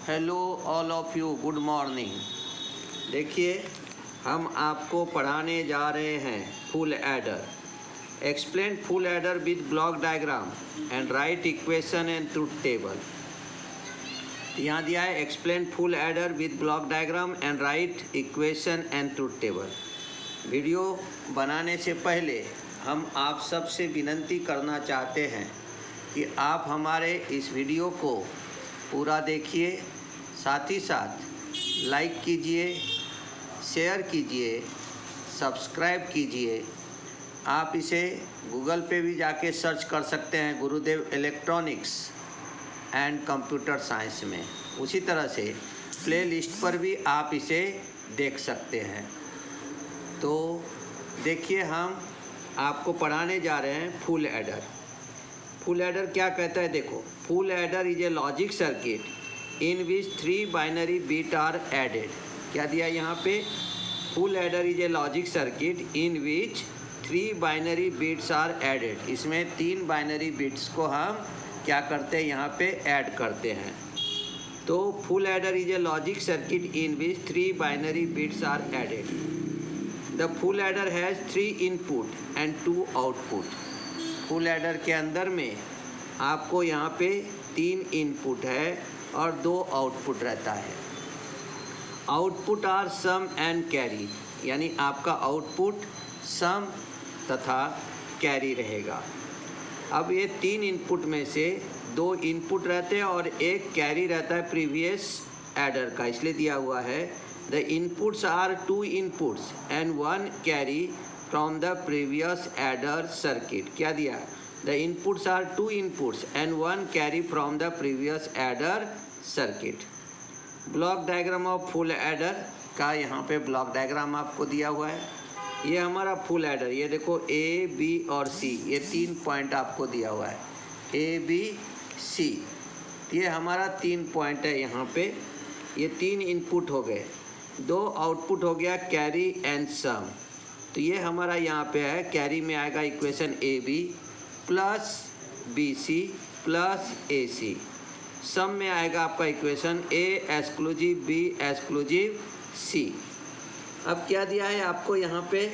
Hello all of you, good morning. देखिए, हम आपको पढ़ाने जा रहे हैं full adder. Explain full adder with block diagram and write equation and truth table. यहाँ दिया है explain full adder with block diagram and write equation and truth table. Video बनाने से पहले हम आप सबसे विनती करना चाहते हैं कि आप हमारे इस वीडियो को पूरा देखिए, साथ ही साथ लाइक कीजिए, शेयर कीजिए, सब्सक्राइब कीजिए। आप इसे गूगल पे भी जाके सर्च कर सकते हैं, गुरुदेव इलेक्ट्रॉनिक्स एंड कंप्यूटर साइंस में। उसी तरह से प्लेलिस्ट पर भी आप इसे देख सकते हैं। तो देखिए, हम आपको पढ़ाने जा रहे हैं फुल एडर। फुल एडर क्या कहता है? देखो, full adder is a logic circuit in which 3 binary bit are added. क्या दिया यहाँ पे? Full adder is a logic circuit in which 3 binary bits are added. इसमें 3 बाइनरी बिट्स को हम क्या करते हैं? यहाँ पे ऐड करते हैं। तो full adder is a logic circuit in which 3 binary bits are added. The full adder has 3 input and 2 output. Full adder के अंदर में आपको यहाँ पे 3 इनपुट है और 2 आउटपुट रहता है। Output are sum and carry, यानी आपका आउटपुट सम तथा कैरी रहेगा। अब ये 3 इनपुट में से 2 इनपुट रहते हैं और 1 कैरी रहता है प्रीवियस एडर का, इसलिए दिया हुआ है the inputs are 2 inputs and 1 carry from the previous adder circuit. क्या दिया? The inputs are 2 inputs and 1 carry from the previous adder circuit. Block diagram of full adder का यहाँ पे ब्लॉक डायग्राम आपको दिया हुआ है। ये हमारा फुल एडर, ये देखो ए, बी और सी, ये 3 पॉइंट आपको दिया हुआ है, ए, बी, सी। ये हमारा 3 पॉइंट है यहाँ पे। ये 3 इनपुट हो गए, 2 आउटपुट हो गया कैरी एंड सम। तो ये हमारा यहाँ पे है, कैरी में आएगा equation A B plus B C plus A C. Sum में आएगा आपका equation A exclusive B exclusive C. अब क्या दिया है आपको यहाँ पे?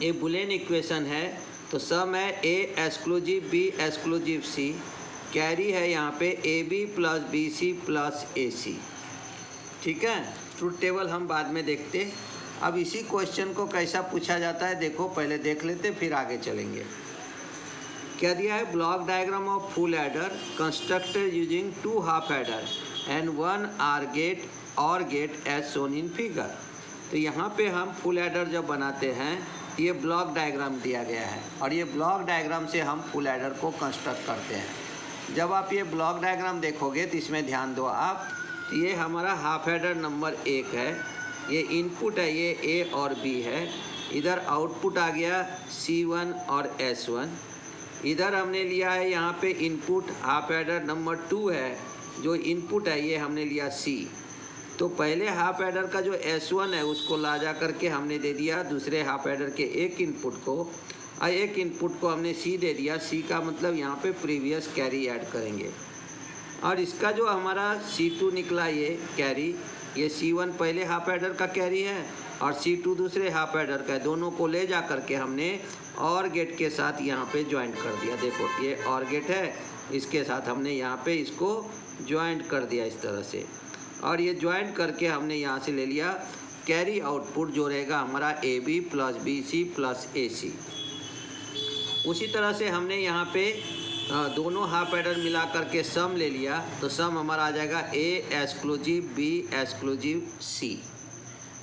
ये बुलियन इक्वेशन है, तो सम है A exclusive B exclusive C, carry है यहाँ पे A B plus B C plus A C. ठीक है, ट्रूथ टेबल हम बाद में देखते। अब इसी क्वेश्चन को कैसा पूछा जाता है देखो, पहले देख लेते फिर आगे चलेंगे। क्या दिया है? Block diagram of full adder constructed using 2 half adder and 1 OR gate or gate as shown in figure. तो यहाँ पे हम फुल एडर जब बनाते हैं, ये ब्लॉक डायग्राम दिया गया है और ये ब्लॉक डायग्राम से हम फुल एडर को कंस्ट्रक्ट करते हैं। जब आप ये ब्लॉक डायग्राम देखोगे तो इसमें ध्यान दो आप, ये हमारा हाफ एडर नंबर 1 है, ये इनपुट है, ये ए और बी है। इधर आउटपुट आ गया C1 और S1। इधर हमने लिया है यहाँ पे इनपुट हाफ एडर नंबर 2 है, जो इनपुट है ये हमने लिया C। तो पहले हाफ एडर का जो S1 है उसको ला जा करके हमने दे दिया दूसरे हाफ एडर के एक इनपुट को, और एक इनपुट को हमने C दे दिया। C का मतलब यहाँ पे प्रीवियस कैरी ऐड करेंगे, और इसका जो हमारा C2 निकला ये कैरी, ये C1 पहले हाफ एडर का कैरी है और C2 दूसरे हाफ एडर का है। दोनों को ले जा करके हमने और गेट के साथ यहाँ पे ज्वाइंट कर दिया। देखो, ये और गेट है, इसके साथ हमने यहाँ पे इसको ज्वाइंट कर दिया इस तरह से, और ये ज्वाइंट करके हमने यहाँ से ले लिया कैरी आउटपुट जो रहेगा हमारा A B plus B C plus A C. उसी तरह से हमने यहाँ पे दोनों हाफ एडर मिला करके सम ले लिया, तो सम हमारा आ जाएगा ए एक्सक्लूसिव बी एक्सक्लूसिव सी।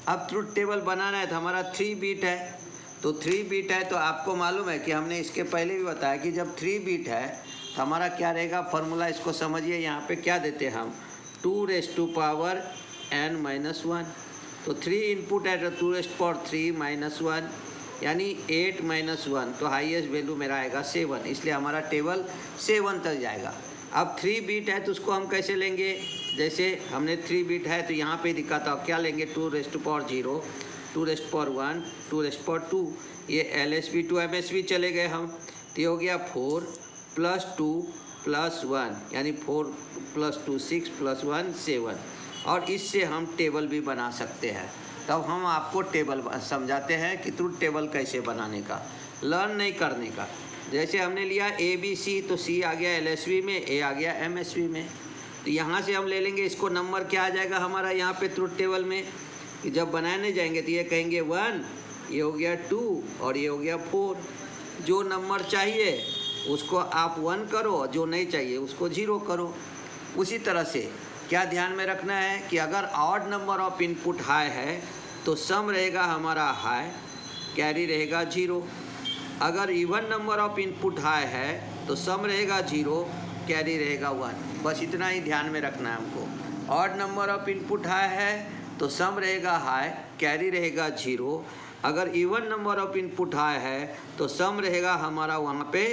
अब ट्रूथ टेबल बनाना है तो हमारा 3 बिट है, तो 3 बिट है तो आपको मालूम है कि हमने इसके पहले भी बताया कि जब 3 बिट है तो हमारा क्या रहेगा फॉर्मूला, इसको समझिए। यहाँ पे क्या देते हैं हम? 2n-1। तो 3 इनपुट है तो 2⁻³ - 1, यानी 8 - 1, तो हाईएस्ट वैल्यू मेरा आएगा 7, इसलिए हमारा टेबल 7 तक जाएगा। अब 3 बिट है तो उसको हम कैसे लेंगे? जैसे हमने 3 बिट है तो यहाँ पे दिखाता हूँ, क्या लेंगे? 2⁻0, 2⁻1, 2⁻2, ये LSB to MSB चले गए हम, तो ये हो गया 4 + 2 +1 यानी 4 + 2 6 + 1 7। और इससे हम टेबल भी बना सकते हैं। तब हम आपको टेबल समझाते हैं कि ट्रुथ टेबल कैसे बनाने का, लर्न नहीं करने का। जैसे हमने लिया ABC, तो C आ गया LSB में, A आ गया MSB में। तो यहाँ से हम ले लेंगे इसको, नंबर क्या आ जाएगा हमारा यहाँ पे ट्रुथ टेबल में कि जब बनाने जाएंगे तो ये कहेंगे 1, ये हो गया 2 और ये हो गया 4। जो नंबर चाहिए उसको आप 1 करो, जो नहीं चाहिए उसको 0 करो। उसी तरह से क्या ध्यान में रखना है कि अगर odd number of input high है तो सम रहेगा हमारा हाई, कैरी रहेगा 0। अगर even number of input high है तो सम रहेगा 0, कैरी रहेगा 1। बस इतना ही ध्यान में रखना है हमको। Odd number of input high है तो सम रहेगा हाई, कैरी रहेगा 0। अगर even number of input high है तो सम रहेगा हमारा वहाँ पे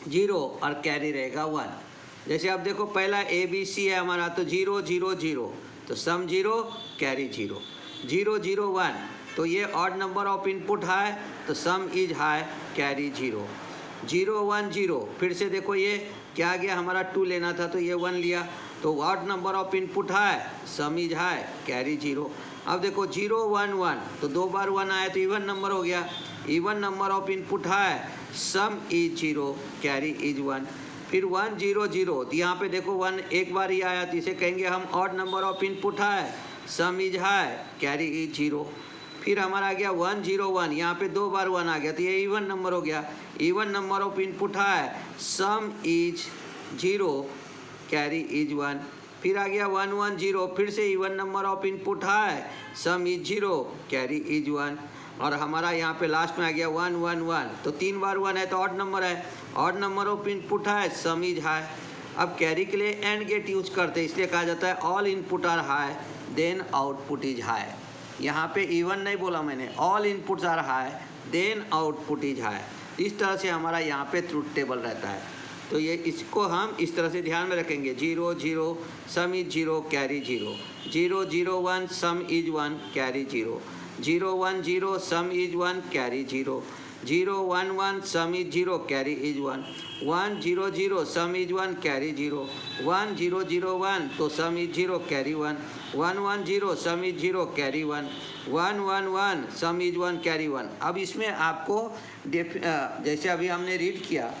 0 और कैरी रहेगा 1। जैसे आप देखो पहला ABC है हमारा, तो 0 0 0, तो सम 0 कैरी 0, 0 0 1, तो ये odd number of input high तो सम इज हाई, कैरी 0, 0 1 0। फिर से देखो ये क्या आ गया हमारा, 2 लेना था तो ये 1 लिया, तो odd number of input high, sum is high, carry 0। अब देखो 0 1 1, तो 2 बार 1 आया तो इवन नंबर हो गया, even number of input high, sum is 0, carry is 1। फिर 1 0 0, तो यहाँ पे देखो 1 एक बार ही आया तो इसे कहेंगे हम odd number of input high, sum is high, carry is 0। फिर हमारा आ गया 1 0 1, यहाँ पे 2 बार 1 आ गया तो ये इवन नंबर हो गया, even number of input high, sum is 0, carry is 1। फिर आ गया 1 1 0, फिर से even number of input high, sum is 0, carry is 1। और हमारा यहाँ पे लास्ट में आ गया 1 1 1, तो 3 बार 1 है तो ऑड नंबर है, ऑड नंबर ऑफ इनपुट है, सम इज हाई। अब कैरी के लिए एंड गेट यूज करते हैं, इसलिए कहा जाता है all input are high then output is high. यहाँ पे इवन नहीं बोला मैंने, all inputs are high then output is high. इस तरह से हमारा यहाँ पे ट्रुथ टेबल रहता है। तो ये इसको हम इस तरह से ध्यान में रखेंगे, 0 0, सम is 0, carry 0, 0 0 1, sum is 1, carry 0, 0 1 0, some is 1, carry 0, 0 1 1, sum is 0, carry is 1, 1 0 0, some is 1, carry 0, 1 0 0 1, तो सम is 0, carry 1, 1 1 0, some is 0, carry 1, 1 1 1, sum is 1, carry 1। अब इसमें आपको जैसे अभी हमने रीड किया,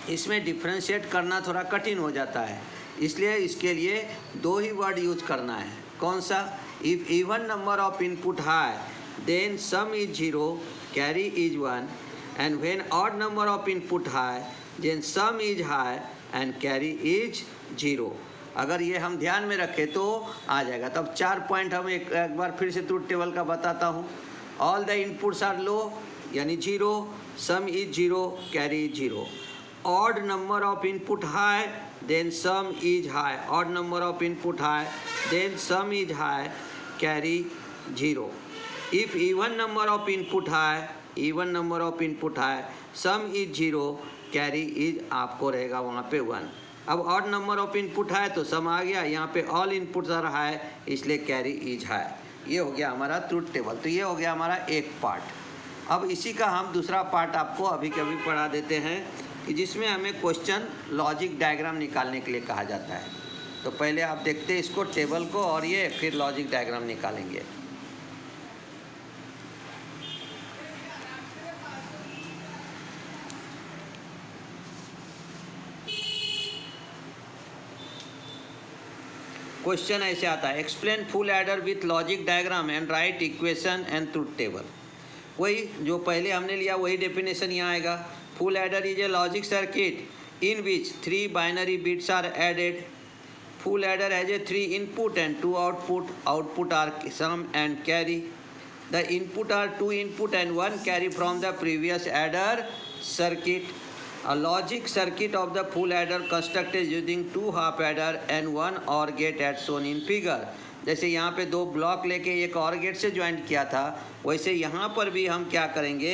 इसमें डिफ्रेंशिएट करना थोड़ा कठिन हो जाता है, इसलिए इसके लिए 2 ही वर्ड यूज करना है। कौन सा? If even number of input high then sum is 0, carry is 1, and when odd number of input high then sum is high and carry is 0। अगर ये हम ध्यान में रखें तो आ जाएगा। तब 4 पॉइंट हम एक बार फिर से ट्रुथ टेबल का बताता हूँ। ऑल द इनपुट्स आर लो यानी 0, सम is 0, carry is 0। odd number of input high then sum is high, odd number of input high then sum is high, carry 0. If even number of input high, even number of input high, sum is 0, carry is आपको रहेगा वहाँ पे 1। अब odd number of input है तो सम आ गया, यहाँ पे all inputs are high इसलिए carry is high। ये हो गया हमारा ट्रुथ टेबल। तो ये हो गया हमारा एक पार्ट। अब इसी का हम दूसरा पार्ट आपको अभी कभी पढ़ा देते हैं कि जिसमें हमें क्वेश्चन लॉजिक डायग्राम निकालने के लिए कहा जाता है। तो पहले आप देखते हैं इसको टेबल को और ये फिर लॉजिक डायग्राम निकालेंगे। क्वेश्चन ऐसे आता है, explain full adder with logic diagram and write equation and truth table. वही जो पहले हमने लिया वही डेफिनेशन यहाँ आएगा। Full adder is a logic circuit in which 3 binary bits are added. Full adder has a 3 input and 2 output. Output are sum and carry. The input are 2 input and 1 carry from the previous adder circuit. A logic circuit of the full adder constructed using 2 half adder and 1 OR gate as shown in figure. जैसे यहाँ पे 2 block लेके एक और gate से joint किया था, वैसे यहाँ पर भी हम क्या करेंगे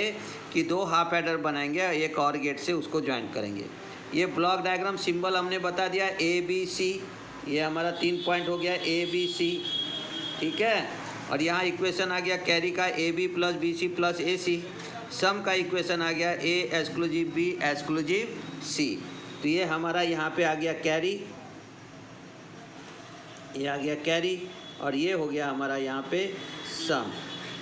कि 2 हाफ एडर बनाएंगे, एक और गेट से उसको ज्वाइंट करेंगे। ये ब्लॉक डायग्राम सिंबल हमने बता दिया ABC, ये हमारा 3 पॉइंट हो गया ABC, ठीक है। और यहाँ इक्वेशन आ गया कैरी का AB + BC + AC। सम का इक्वेशन आ गया A exclusive B exclusive C। तो ये हमारा यहाँ पे आ गया कैरी, ये आ गया कैरी, और ये हो गया हमारा यहाँ पे सम।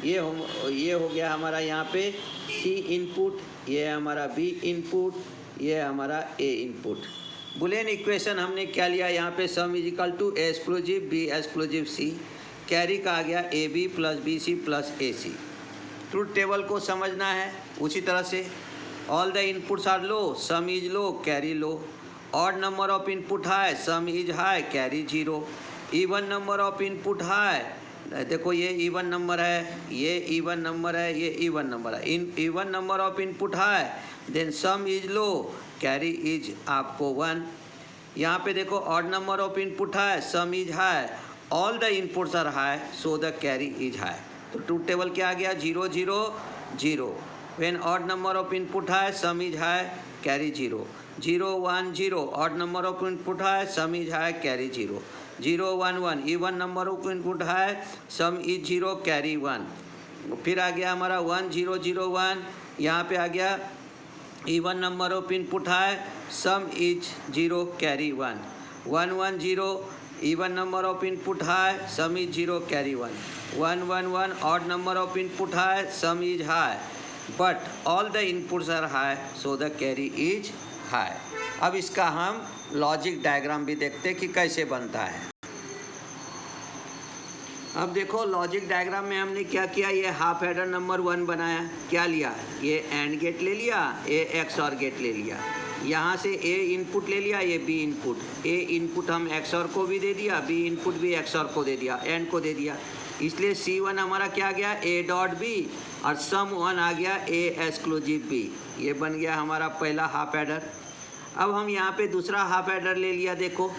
ये हो गया हमारा यहाँ पे सी इनपुट, ये हमारा बी इनपुट, ये हमारा ए इनपुट। बुलियन इक्वेशन हमने क्या लिया यहाँ पे, sum is equal to A exclusive B exclusive C, carry का आ गया A B plus B C plus A C. Truth table को समझना है उसी तरह से, all the inputs are low, sum is low, carry low. Odd number of input high, sum is high, carry zero. Even number of input high, देखो ये even number है, ये इवन नंबर है, ये इवन नंबर है। Even number of input high, then sum is low, carry is आपको 1। यहाँ पे देखो odd number of input high, sum is high, all the inputs are high, so the carry is high. तो truth table क्या आ गया, 0 0 0। When odd number of input high, sum is high, carry 0 0 1 0। Odd number of input high, sum is high, carry 0 0 1 1। Even number of input high, sum is 0, carry 1। फिर आ गया हमारा 1 0 0 1। यहाँ पे आ गया even number of input high, sum is 0, carry 1 1 1 0। Even number of input high, sum is 0, carry 1 1 1 1। Odd number of input high, sum is high, but all the inputs are high, so the carry is high. अब इसका हम logic diagram भी देखते हैं कि कैसे बनता है। अब देखो लॉजिक डायग्राम में हमने क्या किया, ये हाफ एडर नंबर 1 बनाया, क्या लिया, ये एंड गेट ले लिया, ए एक्स और गेट ले लिया, यहाँ से ए इनपुट ले लिया, ये बी इनपुट, ए इनपुट हम एक्स और को भी दे दिया, बी इनपुट भी एक्स और को दे दिया, एंड को दे दिया। इसलिए C1 हमारा क्या आ गया, ए डॉट बी, और सम 1 आ गया ए एक्सक्लूसिव बी। ये बन गया हमारा पहला हाफ एडर। अब हम यहाँ पे दूसरा हाफ एडर ले लिया, देखो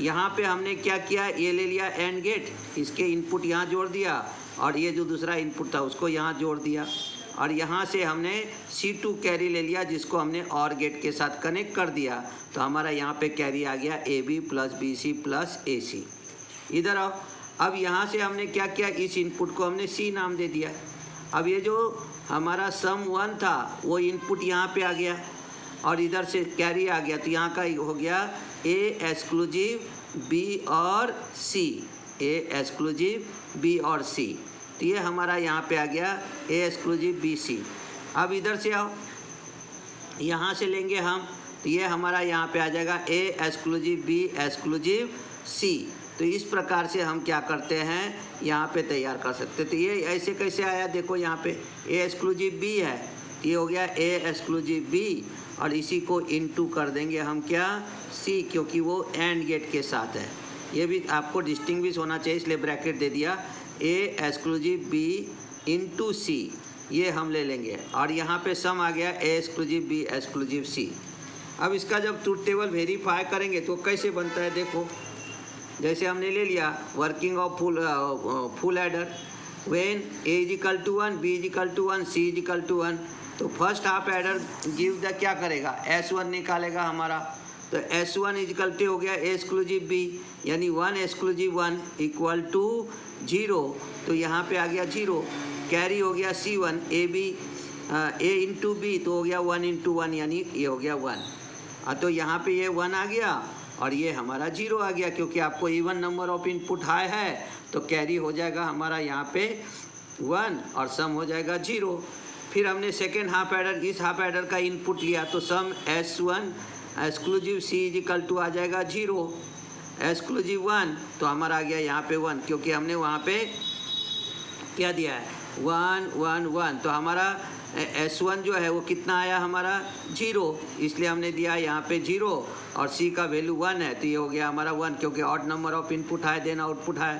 यहाँ पे हमने क्या किया, ये ले लिया एंड गेट, इसके इनपुट यहाँ जोड़ दिया, और ये जो दूसरा इनपुट था उसको यहाँ जोड़ दिया, और यहाँ से हमने C2 कैरी ले लिया, जिसको हमने और गेट के साथ कनेक्ट कर दिया। तो हमारा यहाँ पे कैरी आ गया AB plus BC plus AC। इधर आओ, अब यहाँ से हमने क्या किया, इस इनपुट को हमने C नाम दे दिया। अब ये जो हमारा सम 1 था वो इनपुट यहाँ पे आ गया, और इधर से कैरी आ गया, तो यहाँ का हो गया ए एक्सक्लूसिव बी और सी, ए एक्सक्लूसिव बी और सी। तो ये हमारा यहाँ पे आ गया ए एक्सक्लूसिव बी सी। अब इधर से आओ, यहाँ से लेंगे हम, तो ये हमारा यहाँ पे आ जाएगा ए एक्सक्लूसिव बी एक्सक्लूसिव सी। तो इस प्रकार से हम क्या करते हैं, यहाँ पे तैयार कर सकते। तो ये ऐसे कैसे आया, देखो यहाँ पे ए एक्सक्लूसिव बी है, ये हो गया ए एक्सक्लूसिव बी, और इसी को इनटू कर देंगे हम क्या, सी, क्योंकि वो एंड गेट के साथ है। ये भी आपको डिस्टिंग्विश होना चाहिए, इसलिए ब्रैकेट दे दिया, ए एक्सक्लूसिव बी इंटू सी, ये हम ले लेंगे, और यहाँ पे सम आ गया ए एक्सक्लूसिव बी एक्सक्लूसिव सी। अब इसका जब ट्रूथ टेबल वेरीफाई करेंगे तो कैसे बनता है, देखो जैसे हमने ले लिया working of full adder, when A is equal to 1, B is equal to 1, C is equal to 1, तो first half adder give the क्या करेगा, S1 निकालेगा हमारा। तो S1 इजकल टू हो गया ए एक्सक्लूसिव बी, यानी 1 एक्सक्लूसिव 1 इक्वल टू 0, तो यहाँ पे आ गया 0। कैरी हो गया C1 A B, A into B, तो हो गया 1 इंटू 1, यानी ये हो गया 1। तो यहाँ पे ये 1 आ गया, और ये हमारा 0 आ गया, क्योंकि आपको even number of input high है, तो कैरी हो जाएगा हमारा यहाँ पे 1 और सम हो जाएगा 0। फिर हमने सेकेंड हाफ एडर, इस हाफ एडर का इनपुट लिया, तो sum S1 exclusive C is equal to आ जाएगा 0, एक्सक्लूसिव 1, तो हमारा आ गया यहाँ पे 1, क्योंकि हमने वहाँ पे क्या दिया है 1 1 1, तो हमारा S1 जो है वो कितना आया हमारा 0, इसलिए हमने दिया यहाँ पे 0, और C का वैल्यू 1 है, तो ये हो गया हमारा 1, क्योंकि ऑड नंबर ऑफ इनपुट है देन आउटपुट है।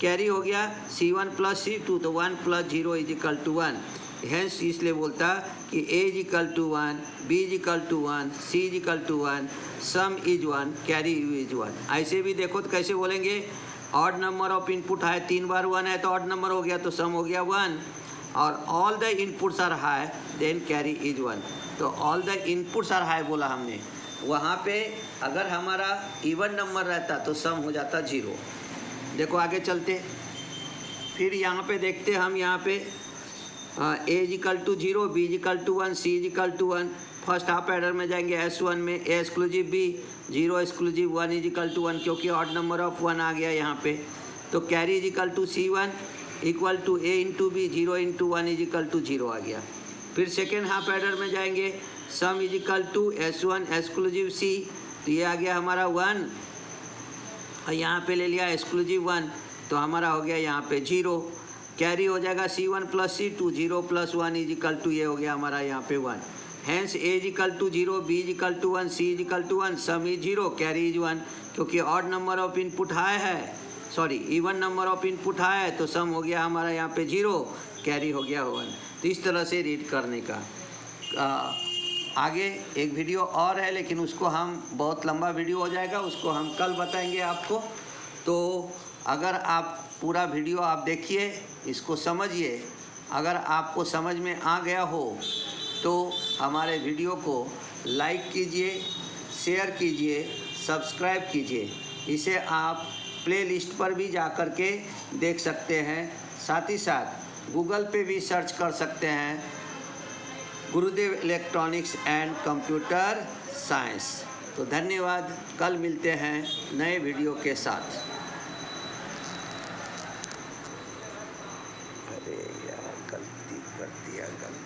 कैरी हो गया C1 प्लस C2, तो 1 plus 0 is equal to 1, hence इसलिए बोलता कि A is equal to 1, B is equal to 1, C is equal to 1, sum is 1, carry is 1। ऐसे भी देखो तो कैसे बोलेंगे, ऑड नंबर ऑफ इनपुट है, 3 बार 1 है तो ऑड नंबर हो गया, तो सम हो गया 1, और all the inputs are high then carry is 1। तो all the inputs are high बोला हमने, वहाँ पे अगर हमारा इवन नंबर रहता तो सम हो जाता 0। देखो आगे चलते, फिर यहाँ पे देखते हम, यहाँ पे A is equal to 0, B is equal to 1, C is equal to 1, first half adder में जाएंगे S1 में A exclusive B 0 exclusive 1 is equal to 1, क्योंकि ऑड नंबर ऑफ 1 आ गया यहाँ पे। तो carry is equal to C1 equal to A into B 0 into 1 is equal to 0 आ गया। फिर सेकेंड हाफ एडर में जाएंगे, sum is equal to S1 exclusive C, तो ये आ गया हमारा 1 और यहाँ पे ले लिया एक्सक्लूसिव 1, तो हमारा हो गया यहाँ पे 0। कैरी हो जाएगा C1 plus C2 0 plus 1 is equal to, ये हो गया हमारा यहाँ पे 1। Hence A is equal to 0, B is equal to 1, C is equal to 1, sum is 0, carry is 1, क्योंकि odd number of input high है, sorry even number of input high है, तो सम हो गया हमारा यहाँ पे 0, कैरी हो गया 1। तो इस तरह से रीड करने का। आगे एक वीडियो और है, लेकिन उसको हम, बहुत लंबा वीडियो हो जाएगा, उसको हम कल बताएंगे आपको। तो अगर आप पूरा वीडियो आप देखिए, इसको समझिए, अगर आपको समझ में आ गया हो तो हमारे वीडियो को लाइक कीजिए, शेयर कीजिए, सब्सक्राइब कीजिए। इसे आप प्लेलिस्ट पर भी जा कर के देख सकते हैं, साथ ही साथ गूगल पे भी सर्च कर सकते हैं, गुरुदेव इलेक्ट्रॉनिक्स एंड कंप्यूटर साइंस। तो धन्यवाद, कल मिलते हैं नए वीडियो के साथ। अरे यार, गलती कर दिया, गलती।